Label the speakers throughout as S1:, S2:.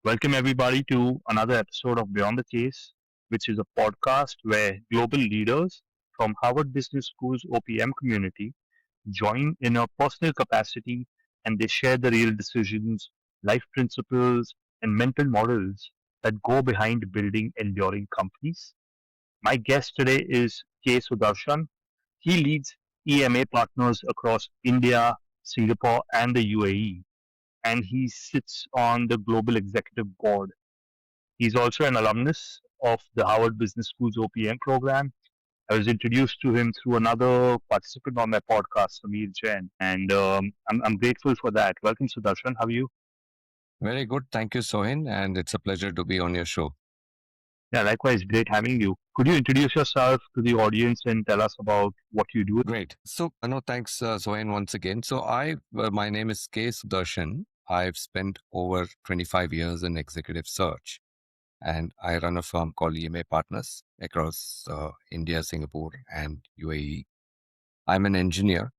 S1: Welcome, everybody, to another episode of Beyond the Case, which is a podcast where global leaders from Harvard Business School's OPM community join in a personal capacity and they share the real decisions, life principles, and mental models that go behind building enduring companies. My guest today is Sudarshan. He leads EMA Partners across India, Singapore, and the UAE, and he sits on the global executive board. He's also an alumnus of the Harvard Business School's OPM program. I was introduced to him through another participant on my podcast, Samir Jain, and I'm grateful for that. Welcome, Sudarshan. How are you?
S2: Very good. Thank you, Sohin. And it's a pleasure to be on your show.
S1: Yeah, likewise, great having you. Could you introduce yourself to the audience and tell us about what you do?
S2: Great. So, no, thanks, Sohin, once again. My name is Sudarshan. I've spent over 25 years in executive search, and I run a firm called EMA Partners across India, Singapore, and UAE. I'm an engineer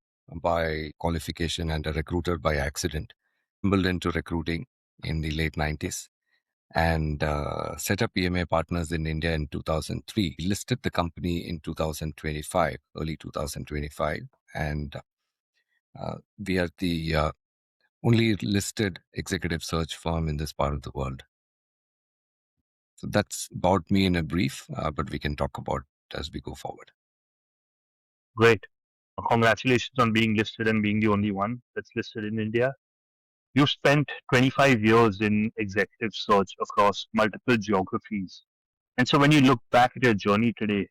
S2: by qualification and a recruiter by accident. Stumbled into recruiting in the late 90s and set up EMA Partners in India in 2003. We listed the company in 2025, early 2025, and we are the only listed executive search firm in this part of the world. So that's about me in a brief, but we can talk about it as we go forward.
S1: Great. Congratulations on being listed and being the only one that's listed in India. You spent 25 years in executive search across multiple geographies. And so when you look back at your journey today,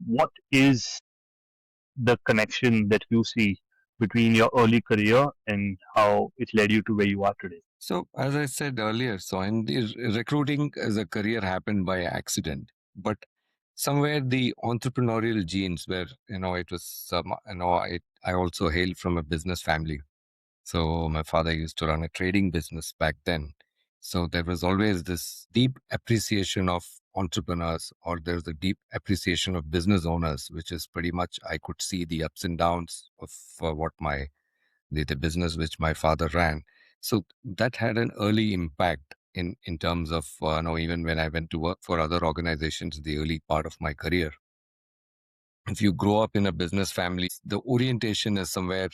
S1: what is the connection that you see between your early career and how it led you to where you are today?
S2: So, as I said earlier, so in the recruiting as a career happened by accident, but somewhere the entrepreneurial genes were, it was, I also hail from a business family. So my father used to run a trading business back then. So there was always this deep appreciation of entrepreneurs, or there's a deep appreciation of business owners, which is pretty much I could see the ups and downs of what the business which my father ran. So that had an early impact in terms of even when I went to work for other organizations, the early part of my career. If you grow up in a business family, the orientation is somewhere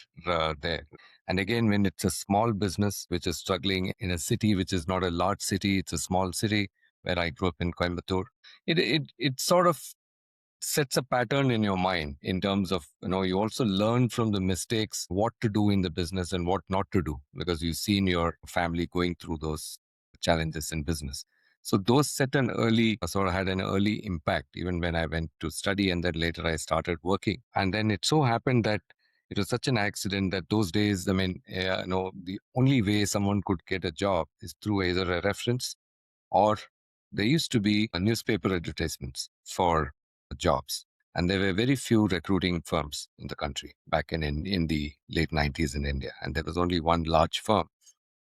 S2: there. And again, when it's a small business which is struggling in a city which is not a large city, it's a small city where I grew up in Coimbatore. It sort of sets a pattern in your mind in terms of, you also learn from the mistakes what to do in the business and what not to do, because you've seen your family going through those challenges in business. So those set an early, sort of had an early impact even when I went to study, and then later I started working. And then it so happened that it was such an accident that those days, I mean, the only way someone could get a job is through either a reference, or there used to be a newspaper advertisements for jobs. And there were very few recruiting firms in the country back in the late 90s in India. And there was only one large firm.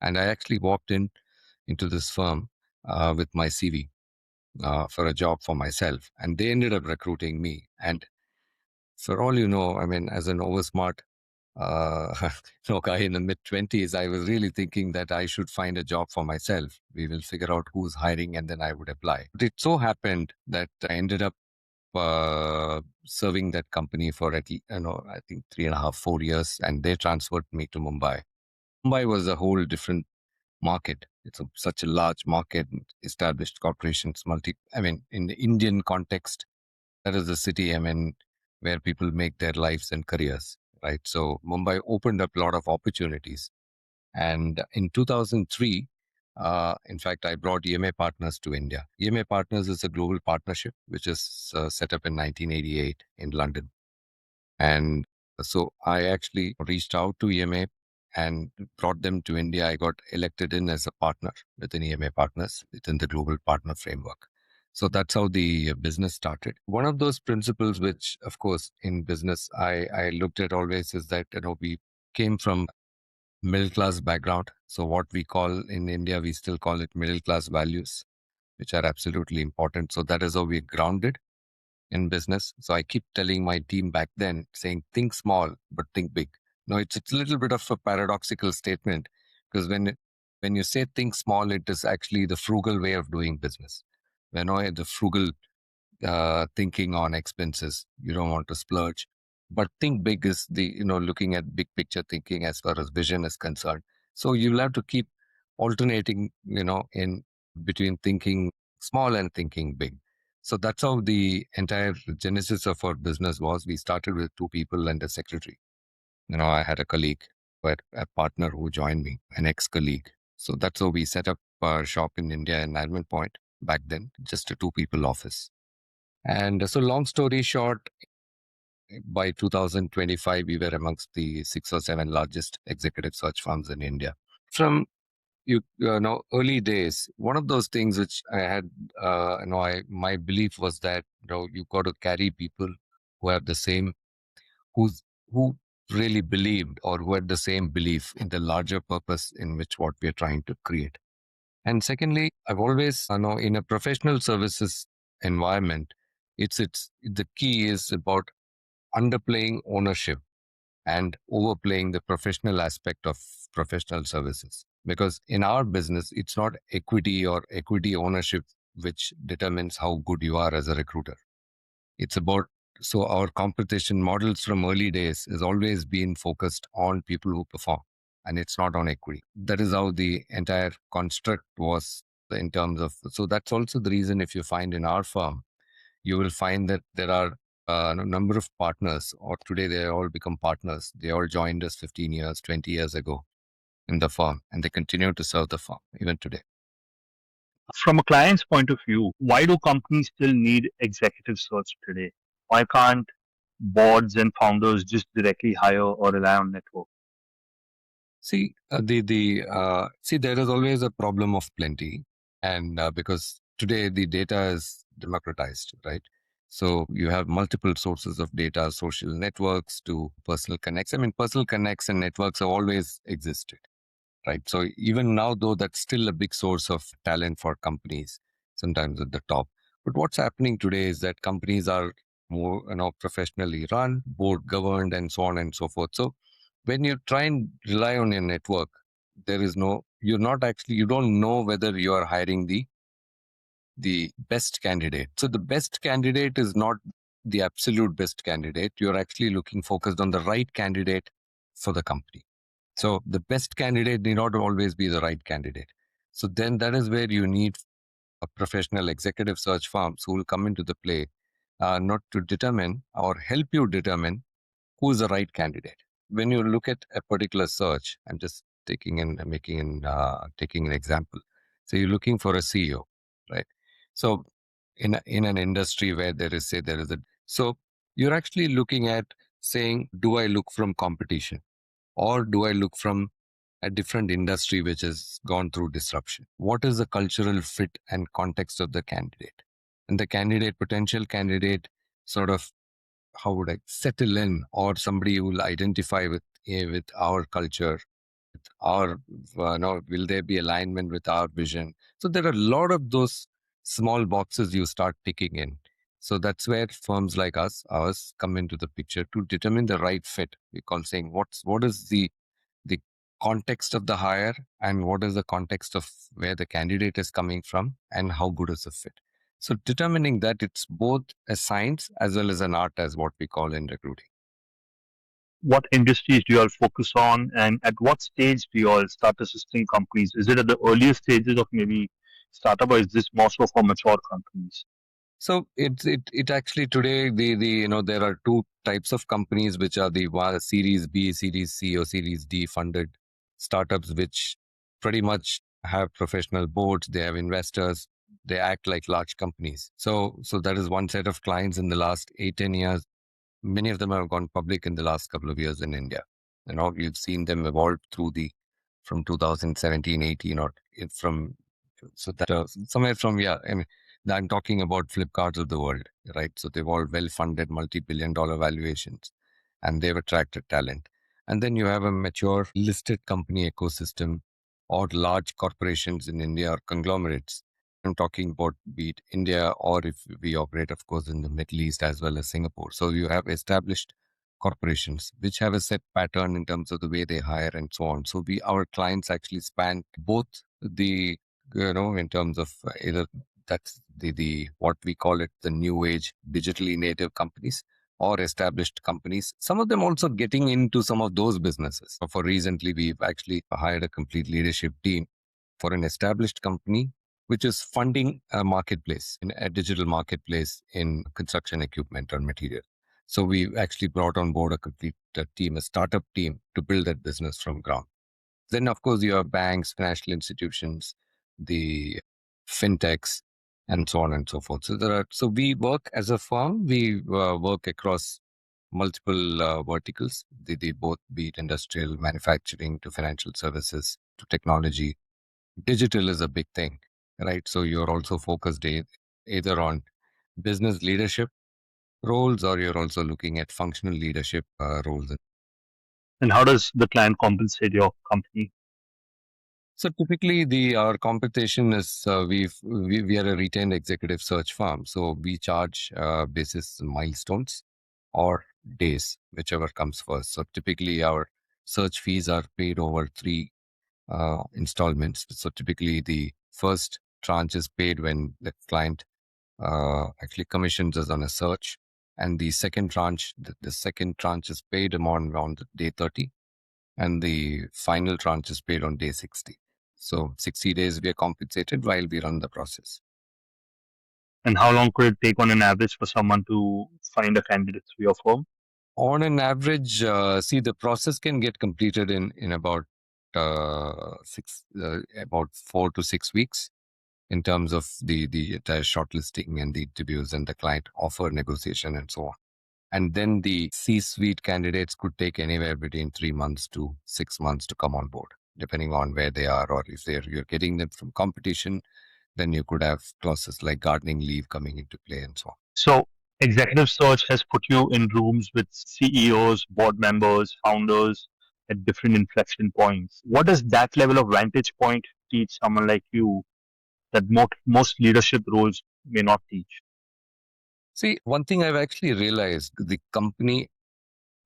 S2: And I actually walked into this firm with my CV for a job for myself. And they ended up recruiting me. And for all you know, I mean, as an oversmart guy in the mid 20s, I was really thinking that I should find a job for myself. We will figure out who's hiring and then I would apply. But it so happened that I ended up serving that company for I think 3.5, 4 years, and they transferred me to Mumbai. Mumbai was a whole different market. It's such a large market, established corporations, in the Indian context, that is the city, where people make their lives and careers, right? So Mumbai opened up a lot of opportunities. And in 2003, in fact, I brought EMA Partners to India. EMA Partners is a global partnership which is set up in 1988 in London. And so I actually reached out to EMA and brought them to India. I got elected in as a partner within EMA Partners within the global partner framework. So that's how the business started. One of those principles, which of course in business I looked at always, is that we came from middle class background. So what we call in India, we still call it middle class values, which are absolutely important. So that is how we're grounded in business. So I keep telling my team back then, saying, think small, but think big. No, it's a little bit of a paradoxical statement, because when When you say think small, it is actually the frugal way of doing business. The frugal thinking on expenses. You don't want to splurge. But think big is looking at big picture thinking as far as vision is concerned. So you'll have to keep alternating, in between thinking small and thinking big. So that's how the entire genesis of our business was. We started with two people and a secretary. I had a colleague, but a partner who joined me, an ex-colleague. So that's how we set up our shop in India in Almond Point back then, just a two people office. And so, long story short, by 2025, we were amongst the 6 or 7 largest executive search firms in India. From early days, one of those things which I had, my belief was that you got to carry people who have the same, who's who really believed or who had the same belief in the larger purpose in which what we are trying to create. And secondly, I've always, in a professional services environment, it's the key is about underplaying ownership and overplaying the professional aspect of professional services. Because in our business, it's not equity or equity ownership which determines how good you are as a recruiter. It's about, so our competition models from early days has always been focused on people who perform, and it's not on equity. That is how the entire construct was in terms of, so that's also the reason if you find in our firm, you will find that there are a number of partners, or today they all become partners. They all joined us 15 years, 20 years ago in the firm, and they continue to serve the firm even today.
S1: From a client's point of view, why do companies still need executive search today? Why can't boards and founders just directly hire or rely on network?
S2: See, there is always a problem of plenty, and because today the data is democratized, right? So you have multiple sources of data, social networks to personal connects. I mean, personal connects and networks have always existed, right? So even now, though, that's still a big source of talent for companies, sometimes at the top. But what's happening today is that companies are more, professionally run, board governed, and so on and so forth. So when you try and rely on your network, you're not actually, you don't know whether you are hiring the best candidate. So the best candidate is not the absolute best candidate. You're actually looking focused on the right candidate for the company. So the best candidate may not always be the right candidate. So then that is where you need a professional executive search firms who will come into the play, not to determine or help you determine who is the right candidate. When you look at a particular search, I'm just taking an example. So you're looking for a CEO, right? So in an industry where there is a, so you're actually looking at saying, do I look from competition, or do I look from a different industry which has gone through disruption? What is the cultural fit and context of the candidate? And the potential candidate, sort of, how would I settle in, or somebody who will identify with our culture, our, will there be alignment with our vision? So there are a lot of those small boxes you start ticking in. So that's where firms like ours come into the picture to determine the right fit. We call saying what is the context of the hire, and what is the context of where the candidate is coming from, and how good is the fit. So determining that, it's both a science as well as an art, as what we call in recruiting.
S1: What industries do you all focus on, and at what stage do you all start assisting companies? Is it at the earliest stages of maybe startup, or is this more so for mature companies?
S2: So it actually today, there are two types of companies, which are the Series B, Series C, or Series D funded startups, which pretty much have professional boards. They have investors. They act like large companies. So that is one set of clients. In the last 8-10 years, many of them have gone public in the last couple of years in India. You've seen them evolve through the from 2017, 18, or from, so that somewhere from, yeah, I mean, I'm talking about Flipkarts of the world, right? So they've all well-funded multi-billion-dollar valuations, and they've attracted talent. And then you have a mature listed company ecosystem, or large corporations in India, or conglomerates. I'm talking about, be it India, or if we operate, of course, in the Middle East as well as Singapore. So you have established corporations, which have a set pattern in terms of the way they hire and so on. So our clients actually span both the, in terms of either that's the what we call it, the new age digitally native companies or established companies. Some of them also getting into some of those businesses. So for recently, we've actually hired a complete leadership team for an established company which is funding a marketplace, in a digital marketplace in construction equipment or material. So we actually brought on board a complete team, a startup team, to build that business from ground. Then, of course, you have banks, financial institutions, the fintechs, and so on and so forth. So we work as a firm. We work across multiple verticals. They both be it industrial, manufacturing, to financial services, to technology. Digital is a big thing, right? So you're also focused either on business leadership roles, or you're also looking at functional leadership roles.
S1: And how does the client compensate your company?
S2: So typically, the our competition is we are a retained executive search firm, so we charge basis milestones or days, whichever comes first. So typically, our search fees are paid over three installments. So typically, the first tranche is paid when the client actually commissions us on a search, and the second tranche, the second tranche is paid on around day 30, and the final tranche is paid on day 60. So 60 days we are compensated while we run the process.
S1: And how long could it take on an average for someone to find a candidate through your firm?
S2: On an average, see, the process can get completed in about about 4 to 6 weeks in terms of the entire shortlisting and the interviews and the client offer negotiation and so on. And then the C-suite candidates could take anywhere between 3 months to 6 months to come on board, depending on where they are, or if you're getting them from competition, then you could have clauses like gardening leave coming into play and so on.
S1: So, executive search has put you in rooms with CEOs, board members, founders at different inflection points. What does that level of vantage point teach someone like you that most leadership roles may not teach?
S2: See, one thing I've actually realized,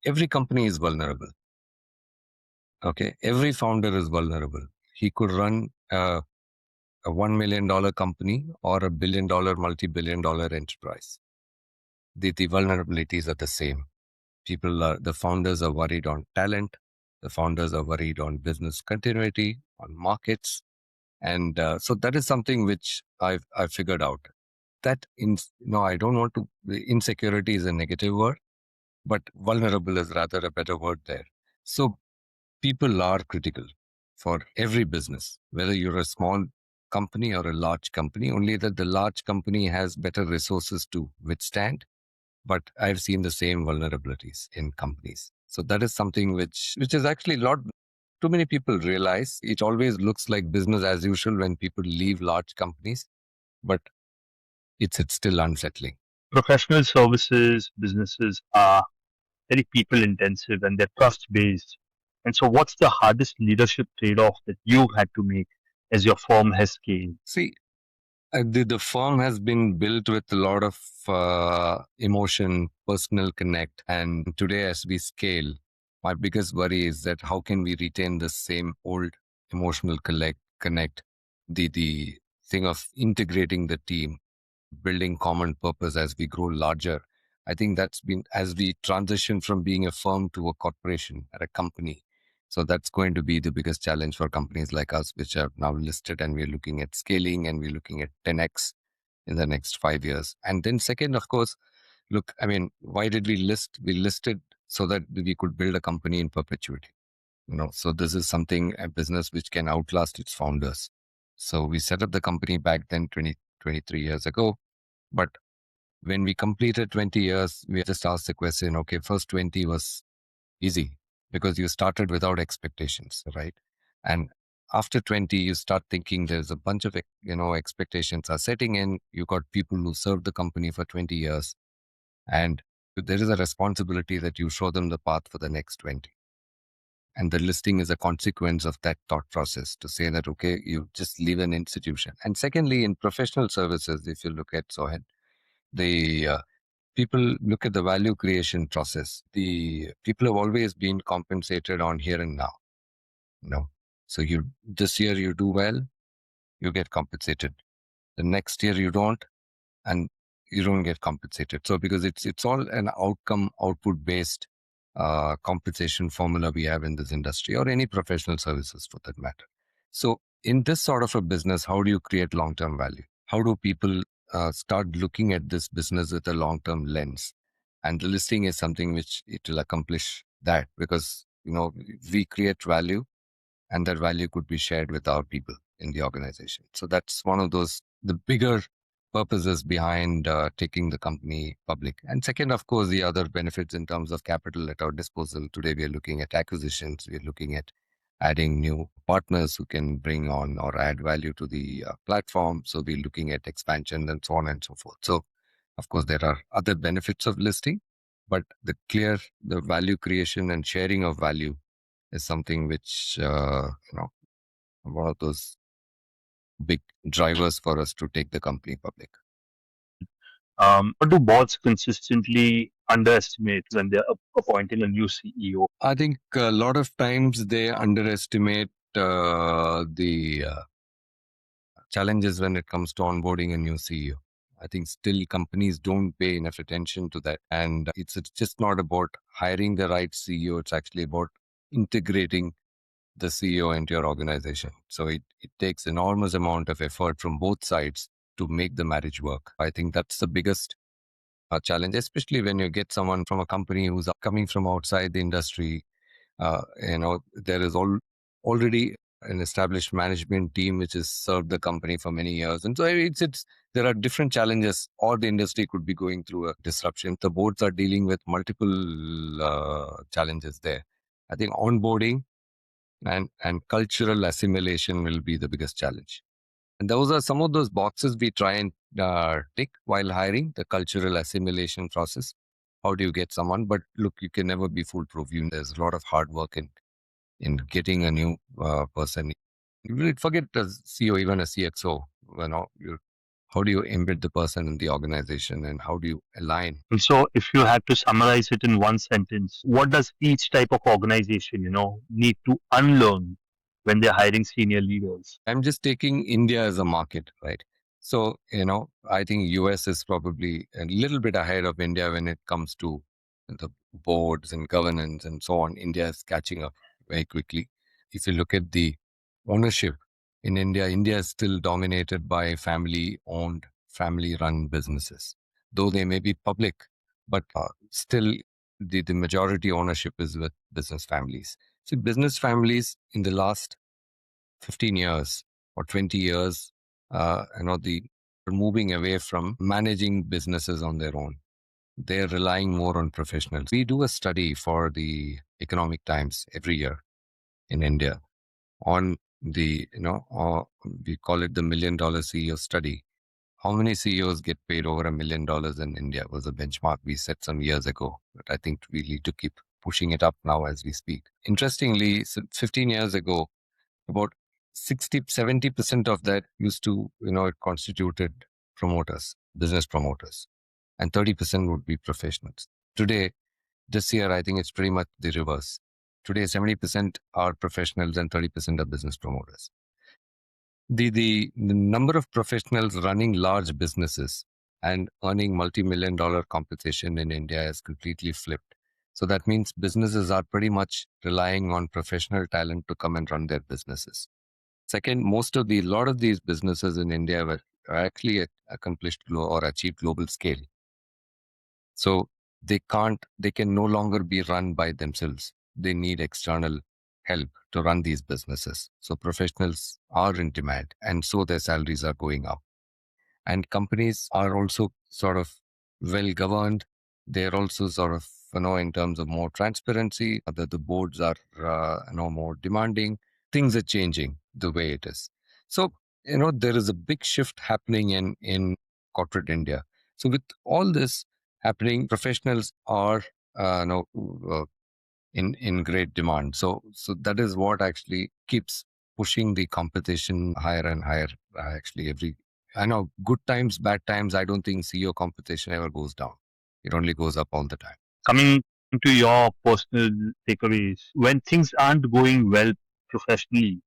S2: every company is vulnerable. Okay. Every founder is vulnerable. He could run a $1 million company or a billion-dollar, multi-billion-dollar enterprise. The vulnerabilities are the same. The founders are worried on talent. The founders are worried on business continuity, on markets. And so that is something which I've figured out. I don't want to, insecurity is a negative word, but vulnerable is rather a better word there. So people are critical for every business, whether you're a small company or a large company, only that the large company has better resources to withstand. But I've seen the same vulnerabilities in companies. So that is something which is actually not too many people realize. It always looks like business as usual when people leave large companies, but it's still unsettling.
S1: Professional services businesses are very people intensive and they're trust based. And so, what's the hardest leadership trade off that you had to make as your firm has scaled?
S2: See, the firm has been built with a lot of emotion, personal connect. And today, as we scale, my biggest worry is that how can we retain the same old emotional connect, the thing of integrating the team, building common purpose as we grow larger. I think that's been, as we transition from being a firm to a corporation or a company. So that's going to be the biggest challenge for companies like us, which are now listed, and we're looking at scaling, and we're looking at 10x in the next 5 years. And then second, of course, look, I mean, why did we list? We listed so that we could build a company in perpetuity. So this is something, a business which can outlast its founders. So we set up the company back then 23 years ago. But when we completed 20 years, we just asked the question, okay, first 20 was easy because you started without expectations, right? And after 20, you start thinking there's a bunch of, expectations are setting in. You got people who served the company for 20 years. And there is a responsibility that you show them the path for the next 20. And the listing is a consequence of that thought process to say that, okay, you just leave an institution. And secondly, in professional services, if you look at Sohan, the people look at the value creation process. The people have always been compensated on here and now. No. So you this year you do well, you get compensated. The next year you don't, and you don't get compensated. So because it's all an output based compensation formula we have in this industry or any professional services for that matter. So in this sort of a business, how do you create long term value? How do people start looking at this business with a long term lens? And the listing is something which it will accomplish that, because we create value, and that value could be shared with our people in the organization. So that's one of the bigger purposes behind taking the company public. And second, of course, the other benefits in terms of capital at our disposal. Today, we are looking at acquisitions. We are looking at adding new partners who can bring on or add value to the platform. So we're looking at expansion and so on and so forth. So, of course, there are other benefits of listing, but the value creation and sharing of value is something which one of those big drivers for us to take the company public.
S1: Or do boards consistently underestimate when they're appointing a new CEO?
S2: I think a lot of times they underestimate the challenges when it comes to onboarding a new CEO. I think still companies don't pay enough attention to that. And it's just not about hiring the right CEO. It's actually about integrating the CEO into your organization. So it takes enormous amount of effort from both sides to make the marriage work. I think that's the biggest challenge, especially when you get someone from a company who's coming from outside the industry. There is already an established management team which has served the company for many years, and so it's there are different challenges, or the industry could be going through a disruption. The boards are dealing with multiple challenges there. I think onboarding and cultural assimilation will be the biggest challenge. And those are some of those boxes we try and tick while hiring, the cultural assimilation process. How do you get someone? But look, you can never be foolproof. There's a lot of hard work in getting a new person. Forget the CEO, even a CXO. How do you embed the person in the organization, and how do you align?
S1: And so, if you had to summarize it in one sentence, what does each type of organization, need to unlearn when they're hiring senior leaders?
S2: I'm just taking India as a market, right? So, I think US is probably a little bit ahead of India when it comes to the boards and governance and so on. India is catching up very quickly. If you look at the ownership in India, India is still dominated by family owned, family run businesses. Though they may be public, but still the majority ownership is with business families. So, business families in the last 15 years or 20 years, the are moving away from managing businesses on their own. They're relying more on professionals. We do a study for the Economic Times every year in India on we call it the $1 million CEO study. How many CEOs get paid over $1 million in India was a benchmark we set some years ago. But I think we need to keep pushing it up now as we speak. Interestingly, 15 years ago, about 60-70% of that used to, it constituted promoters, business promoters, and 30% would be professionals. Today, this year, I think it's pretty much the reverse. Today, 70% are professionals and 30% are business promoters. The number of professionals running large businesses and earning multi-million dollar compensation in India has completely flipped. So that means businesses are pretty much relying on professional talent to come and run their businesses. Second, lot of these businesses in India were actually accomplished or achieved global scale. So they can no longer be run by themselves. They need external help to run these businesses. So professionals are in demand, and so their salaries are going up. And companies are also sort of well governed. They're also sort of, in terms of more transparency, that the boards are, more demanding. Things are changing the way it is. So, there is a big shift happening in corporate India. So with all this happening, professionals are, uh, in great demand. So that is what actually keeps pushing the competition higher and higher. Actually, I know good times, bad times. I don't think CEO competition ever goes down. It only goes up all the time.
S1: Coming to your personal takeaways, when things aren't going well professionally,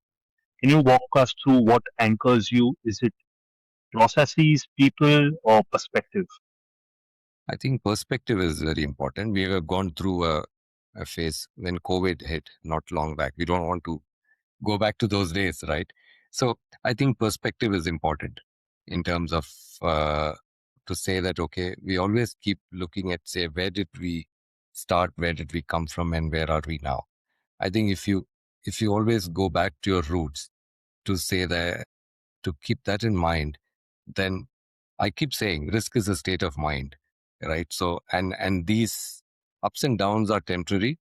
S1: can you walk us through what anchors you? Is it processes, people, or perspective?
S2: I think perspective is very important. We have gone through a phase when COVID hit not long back. We don't want to go back to those days, right? So I think perspective is important in terms of uh, to say that, okay, we always keep looking at, say, where did we start, where did we come from, and where are we now? I think if you always go back to your roots, to say that, to keep that in mind, then I keep saying risk is a state of mind, right? So and these ups and downs are temporary,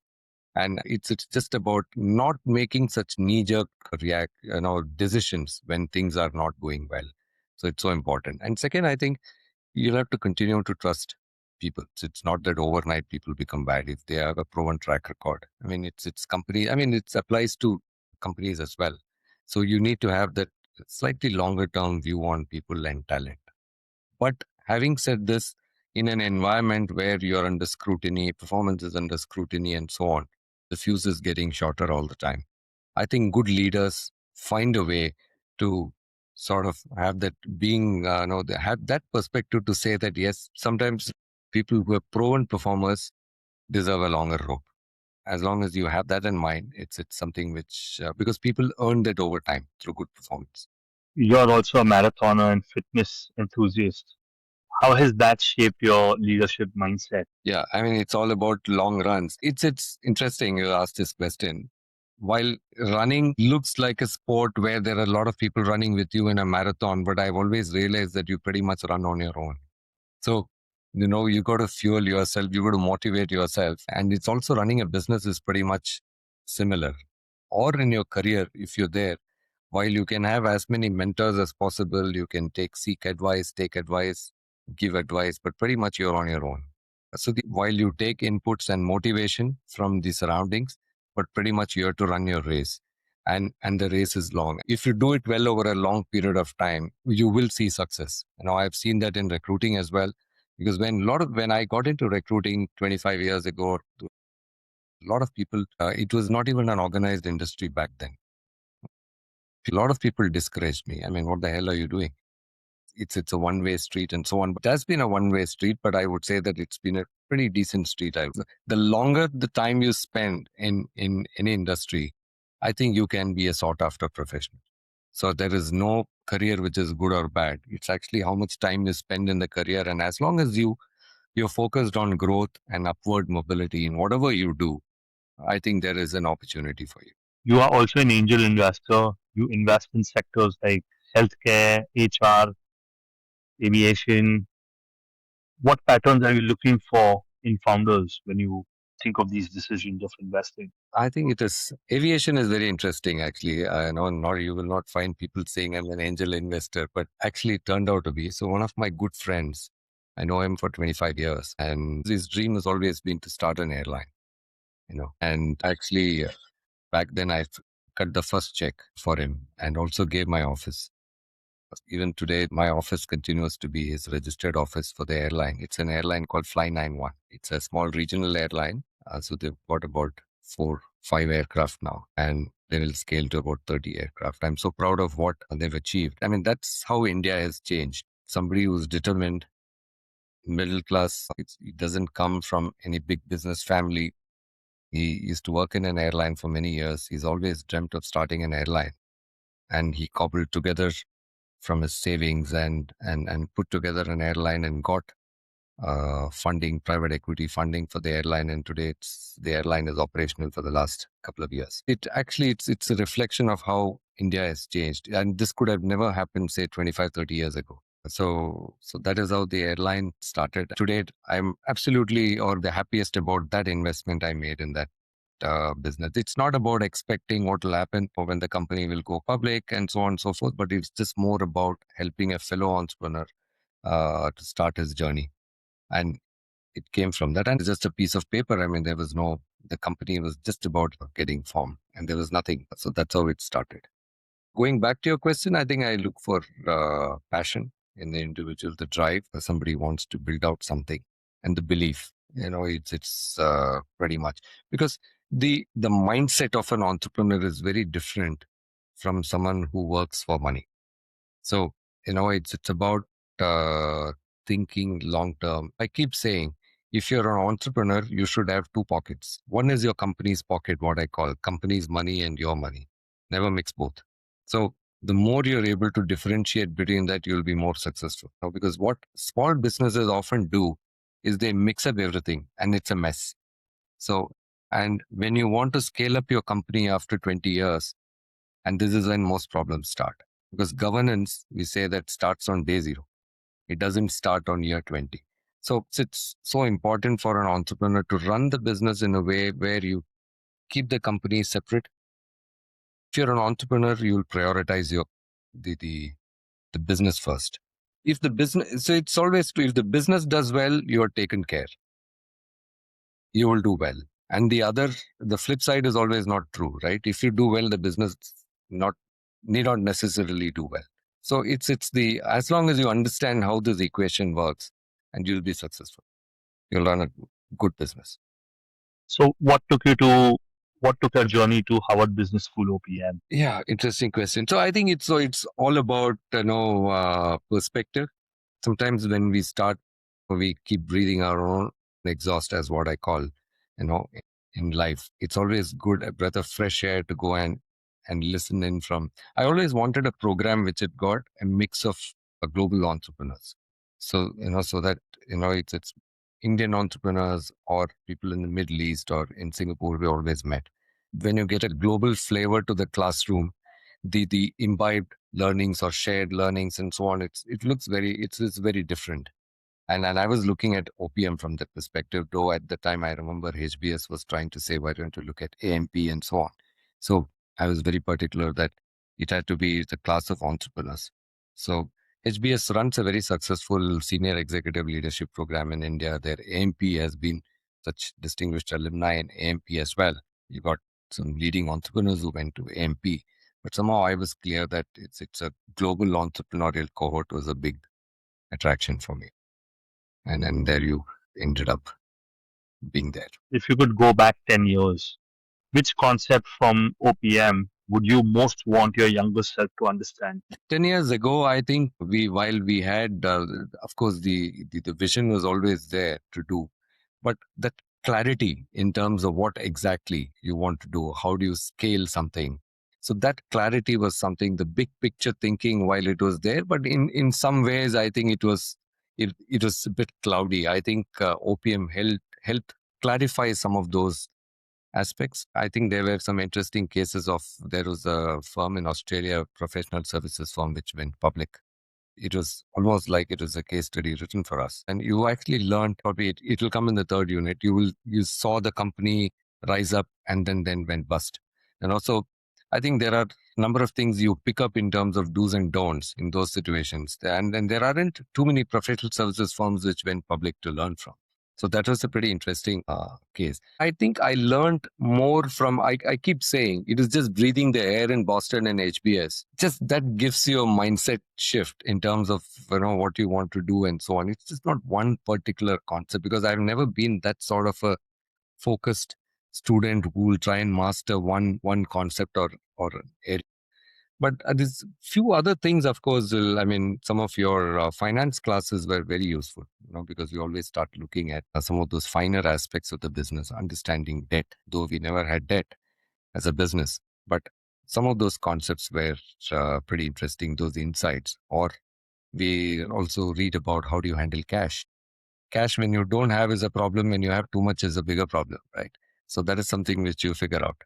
S2: and it's just about not making such knee jerk react decisions when things are not going well. So it's so important. And second, I think you'll have to continue to trust people. So it's not that overnight people become bad if they have a proven track record. I mean, it's company. I mean, it applies to companies as well. So you need to have that slightly longer term view on people and talent. But having said this, in an environment where you're under scrutiny, performance is under scrutiny, and so on, the fuse is getting shorter all the time. I think good leaders find a way to sort of have that being, they have that perspective to say that, yes, sometimes people who are proven performers deserve a longer rope. As long as you have that in mind, it's something which, because people earn that over time through good performance.
S1: You're also a marathoner and fitness enthusiast. How has that shaped your leadership mindset?
S2: Yeah, I mean, it's all about long runs. It's interesting you asked this question. While running looks like a sport where there are a lot of people running with you in a marathon, but I've always realized that you pretty much run on your own. So, you got to fuel yourself, you got to motivate yourself. And it's also running a business is pretty much similar. Or in your career, if you're there, while you can have as many mentors as possible, you can seek advice, take advice, give advice, but pretty much you're on your own. So while you take inputs and motivation from the surroundings, but pretty much you have to run your race. And the race is long. If you do it well over a long period of time, you will see success. I've seen that in recruiting as well. Because when I got into recruiting 25 years ago, a lot of people, it was not even an organized industry back then. A lot of people discouraged me. I mean, what the hell are you doing? It's a one-way street and so on. But it has been a one-way street, but I would say that it's been a pretty decent street. The longer the time you spend in any industry, I think you can be a sought after professional. So there is no career which is good or bad. It's actually how much time you spend in the career. And as long as you're focused on growth and upward mobility in whatever you do, I think there is an opportunity for you.
S1: You are also an angel investor. You invest in sectors like healthcare, HR, aviation. What patterns are you looking for in founders when you think of these decisions of investing?
S2: I think it is aviation is very interesting actually. I know not you will not find people saying I'm an angel investor, but actually it turned out to be. So one of my good friends, I know him for 25 years, and his dream has always been to start an airline. And actually back then I cut the first check for him and also gave my office. Even today, my office continues to be his registered office for the airline. It's an airline called Fly 91. It's a small regional airline. So they've got about 5 aircraft now, and they will scale to about 30 aircraft. I'm so proud of what they've achieved. I mean, that's how India has changed. Somebody who's determined, middle class, he doesn't come from any big business family. He used to work in an airline for many years. He's always dreamt of starting an airline, and he cobbled together from his savings and put together an airline and got funding, private equity funding for the airline. And today the airline is operational for the last couple of years. It's a reflection of how India has changed. And this could have never happened, say, 25, 30 years ago. So that is how the airline started. Today, I'm absolutely or the happiest about that investment I made in that business. It's not about expecting what will happen or when the company will go public and so on and so forth, but it's just more about helping a fellow entrepreneur to start his journey. And it came from that. And it's just a piece of paper. I mean, the company was just about getting formed and there was nothing. So that's how it started. Going back to your question, I think I look for passion in the individual, the drive. Somebody wants to build out something and the belief. It's pretty much because the mindset of an entrepreneur is very different from someone who works for money. So it's about uh, thinking long term. I keep saying, if you're an entrepreneur, you should have two pockets. One is your company's pocket, what I call company's money and your money. Never mix both. So the more you're able to differentiate between that, you'll be more successful. Now, because what small businesses often do is they mix up everything and it's a mess. So, and when you want to scale up your company after 20 years, and this is when most problems start, because governance, we say, that starts on day zero. It doesn't start on year 20. So it's so important for an entrepreneur to run the business in a way where you keep the company separate. If you're an entrepreneur, you'll prioritize the business first. If the business, so it's always true, if the business does well, you're taken care, you will do well. And the flip side is always not true, right? If you do well, the business not need not necessarily do well. So it's the as long as you understand how this equation works, and you'll be successful. You'll run a good business.
S1: So, what took your journey to Harvard Business School OPM?
S2: Yeah, interesting question. So I think it's all about perspective. Sometimes when we start, we keep breathing our own exhaust, as what I call, you know, in life. It's always good, a breath of fresh air to go and listen in from. I always wanted a program which had got a mix of global entrepreneurs. So, so that, it's Indian entrepreneurs or people in the Middle East or in Singapore, we always met. When you get a global flavor to the classroom, the imbibed learnings or shared learnings and so on, it's very different. And I was looking at OPM from that perspective, though at the time I remember HBS was trying to say, why don't you look at AMP and so on. So I was very particular that it had to be the class of entrepreneurs. So HBS runs a very successful senior executive leadership program in India. Their AMP has been such distinguished alumni in AMP as well. You got some leading entrepreneurs who went to AMP, but somehow I was clear that it's a global entrepreneurial cohort was a big attraction for me. And then there you ended up being there.
S1: If you could go back 10 years, which concept from OPM would you most want your younger self to understand?
S2: 10 years ago, I think while we had, of course, the vision was always there to do, but that clarity in terms of what exactly you want to do, how do you scale something? So that clarity was something, the big picture thinking while it was there, but in some ways, I think it was a bit cloudy. I think OPM helped clarify some of those aspects. I think there were some interesting cases of there was a firm in Australia, a professional services firm, which went public. It was almost like it was a case study written for us. And you actually learned, probably it will come in the third unit. You saw the company rise up and then went bust. And also, I think there are a number of things you pick up in terms of do's and don'ts in those situations. And then there aren't too many professional services firms which went public to learn from. So that was a pretty interesting case. I think I learned more from, I keep saying, it is just breathing the air in Boston and HBS. Just that gives you a mindset shift in terms of, what you want to do and so on. It's just not one particular concept, because I've never been that sort of a focused student who will try and master one concept or an area. But there's few other things, of course. I mean, some of your finance classes were very useful, because we always start looking at some of those finer aspects of the business, understanding debt, though we never had debt as a business. But some of those concepts were pretty interesting, those insights. Or we also read about how do you handle cash. Cash, when you don't have, is a problem. When you have too much, is a bigger problem, right? So that is something which you figure out.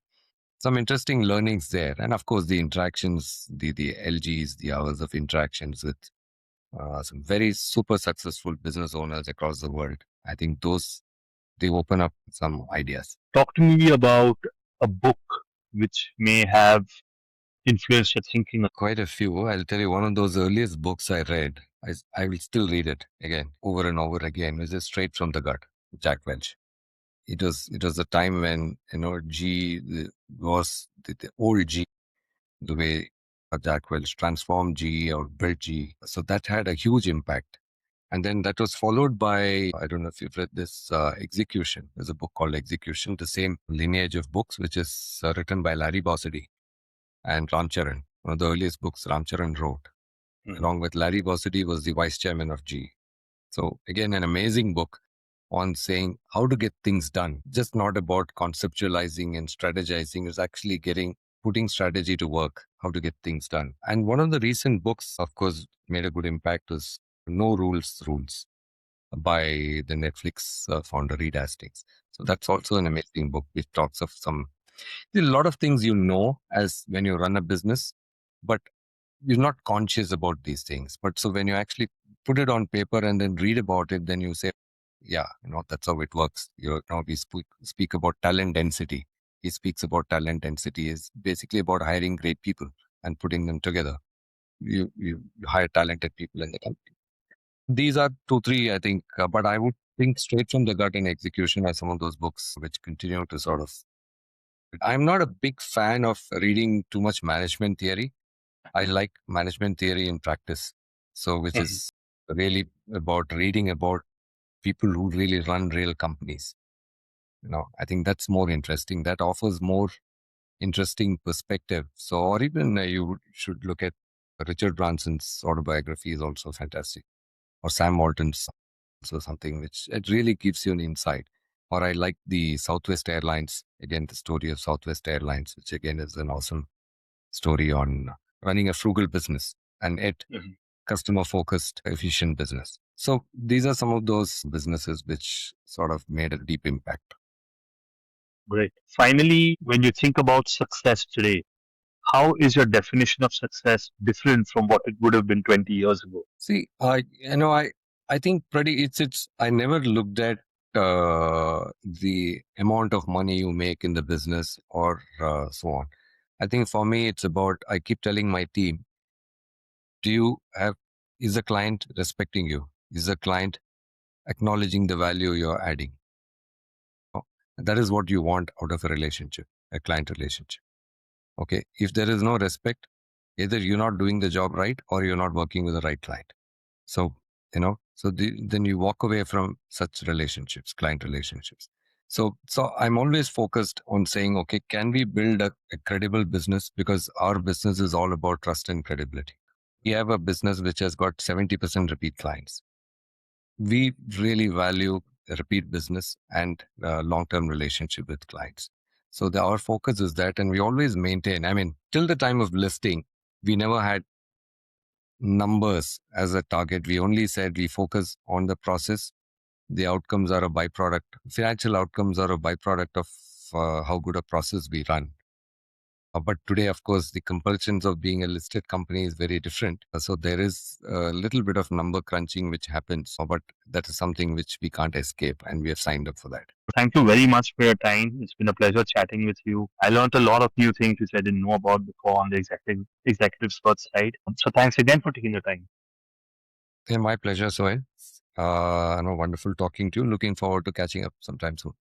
S2: Some interesting learnings there, and of course the interactions, the LGs, the hours of interactions with some very super successful business owners across the world. I think those, they open up some ideas.
S1: Talk to me about a book which may have influenced your thinking.
S2: Quite a few. I'll tell you, one of those earliest books I read, I will still read it again, over and over again, which is Straight from the Gut, Jack Welch. It was a time when was the old G, the way Jack Welch transformed GE or built GE. So that had a huge impact. And then that was followed by, I don't know if you've read this, Execution. There's a book called Execution, the same lineage of books, which is written by Larry Bossidy and Ram Charan. One of the earliest books Ram Charan wrote. Along with Larry Bossidy was the vice chairman of GE. So again, an amazing book on saying how to get things done. Just not about conceptualizing and strategizing. It's actually putting strategy to work, how to get things done. And one of the recent books, of course, made a good impact was No Rules Rules by the Netflix founder Reed Hastings. So that's also an amazing book which talks of a lot of things as when you run a business, but you're not conscious about these things. But so when you actually put it on paper and then read about it, then you say, yeah, that's how it works. We speak about talent density. He speaks about talent density is basically about hiring great people and putting them together. You hire talented people in the company. These are two, three, I think, but I would think Straight from the Gut and Execution are some of those books which continue to sort of. I'm not a big fan of reading too much management theory. I like management theory in practice. So, which is really about reading about people who really run real companies. I think that's more interesting. That offers more interesting perspective. So, or even you should look at Richard Branson's autobiography is also fantastic, or Sam Walton's also something which it really gives you an insight. Or I like the Southwest Airlines, again, the story of Southwest Airlines, which again is an awesome story on running a frugal business and it customer focused, efficient business. So these are some of those businesses which sort of made a deep impact.
S1: Great. Finally, when you think about success today, how is your definition of success different from what it would have been 20 years ago?
S2: See, I think it's I never looked at the amount of money you make in the business or so on. I think for me, it's about, I keep telling my team, is the client respecting you? Is the client acknowledging the value you're adding? Oh, that is what you want out of a client relationship. Okay. If there is no respect, either you're not doing the job right or you're not working with the right client. So, then you walk away from such relationships, client relationships. So I'm always focused on saying, okay, can we build a credible business? Because our business is all about trust and credibility. We have a business which has got 70% repeat clients. We really value repeat business and long-term relationship with clients. So our focus is that, and we always maintain, till the time of listing, we never had numbers as a target. We only said we focus on the process. The outcomes are a byproduct. Financial outcomes are a byproduct of how good a process we run. But today, of course, the compulsions of being a listed company is very different. So there is a little bit of number crunching which happens, but that is something which we can't escape, and we have signed up for that.
S1: Thank you very much for your time. It's been a pleasure chatting with you. I learned a lot of new things which I didn't know about before on the executive search side. So thanks again for taking the time.
S2: Yeah, my pleasure, Sohail. Wonderful talking to you. Looking forward to catching up sometime soon.